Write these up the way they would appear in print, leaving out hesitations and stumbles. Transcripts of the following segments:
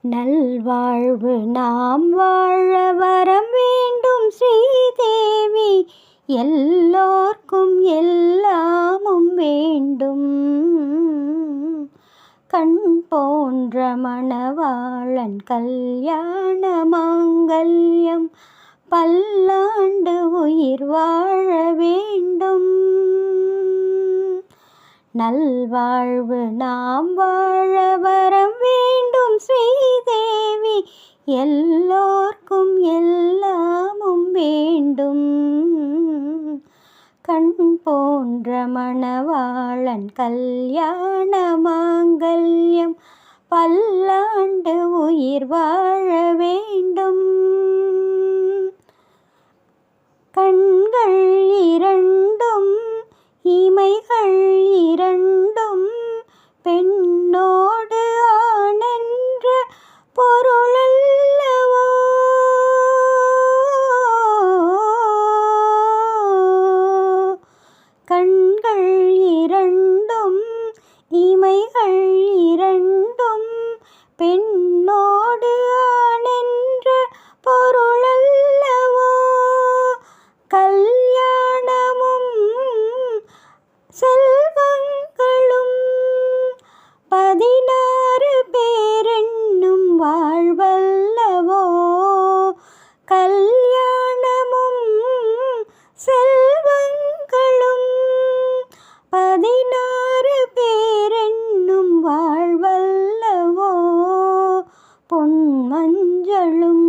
நல்வாழ்வு நாம் வாழ வரம் வேண்டும் ஸ்ரீதேவி, எல்லோர்க்கும் எல்லாமும் வேண்டும். கண் போன்ற மணவாளன் கல்யாண மாங்கல்யம், பல்லாண்டு உயிர் வாழ வேண்டும். நல்வாழ்வு நாம் வாழ வரம் வேண்டும் ஸ்ரீதேவி, எல்லோர்க்கும் எல்லாமும் வேண்டும். கண் போன்ற மணவாளன் கல்யாண மாங்கல்யம், பல்லாண்டு உயிர் வாழ வேண்டும். கண்கள் இரண்டும் இமைகள் இரண்டும் பெண்ணோடு ஆணென்ற பொருளல்லவோ. கண்கள் இரண்டும் இமைகள் இரண்டும் பெண்ணோடு ஆணென்ற பொருளல்லவோ. கல்யாணமும் செல்வங்களும் 16 பேரென்னும் வாழ்வல்லவோ. கல்யாணமும் செல்வங்களும் 16 பேரென்னும் வாழ்வல்லவோ. பொன் மஞ்சளும்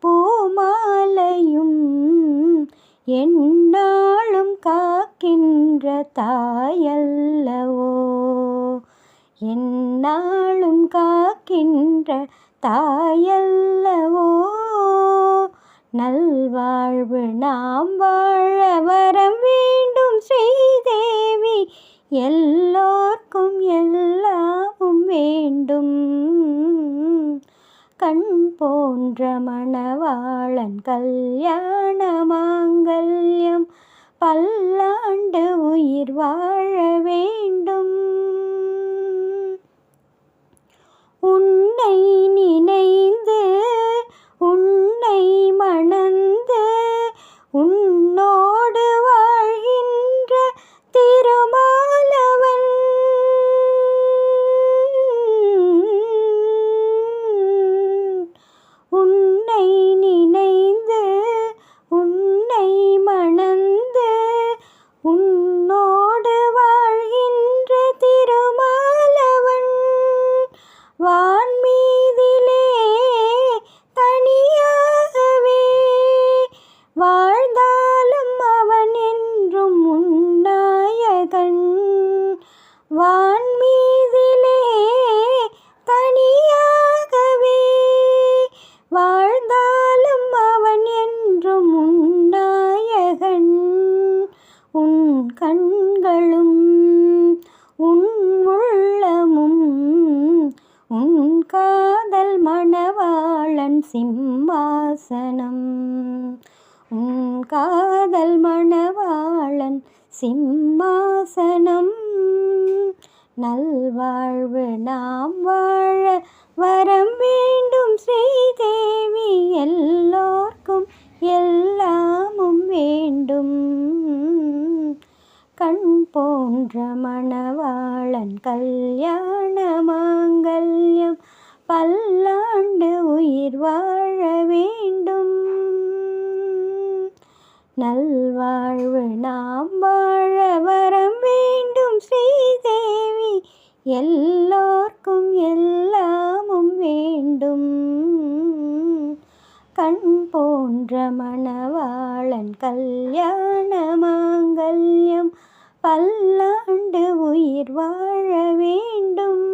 பூமாலையும் எந்நாளும் காக்கின்ற தாயல்லவோ. எந்நாளும் காக்கின்ற தாயல்லவோ. நல்வாழ்வு நாம் வாழ வரம் வேண்டும் ஸ்ரீதேவி, எல்லோர்க்கும் எல்லாமும் வேண்டும். கண் போன்ற மணவாளன் கல்யாண மாங்கல்யம், பல்லாண்டு உயிர் வாழ வேண்டும். உன்னை நினைந்து உன்னை மணந்து உன்னோடு வாழ்கின்ற திருமாலவன், உன்னை நினைந்து உன்னை மணந்து உன்னோடு வாழ்கின்ற திருமாலவன், வான்மீதிலே தனியாகவே வாழ்ந்தாலும் அவன் என்றும் உன்னாயகன். வான்மீதிலே தனியாகவே வாழ்ந்தாலும் அவன் என்றும் உன்னாயகன். உன் கண்களும் உன் உள்ளமும் உன் காதல் மணவாளன் சிம்மாசனம். உன் காதல் மணவாளன் சிம்மாசனம். நல்வாழ்வு நாம் வாழ வரம் வேண்டும் ஸ்ரீதேவி, எல்லோர்க்கும் எல்லாமும் வேண்டும். கண் போன்ற மணவாளன் கல்யாண மாங்கல்யம், பல்லாண்டு உயிர் வாழ வேண்டும். நல்வாழ்வு நாம் வாழ வரம் வேண்டும் ஸ்ரீதேவி, எல்லோர்க்கும் எல்லாமும் வேண்டும். கண் போன்ற மணவாளன் கல்யாண மாங்கல்யம், பல்லாண்டு உயிர் வாழ வேண்டும்.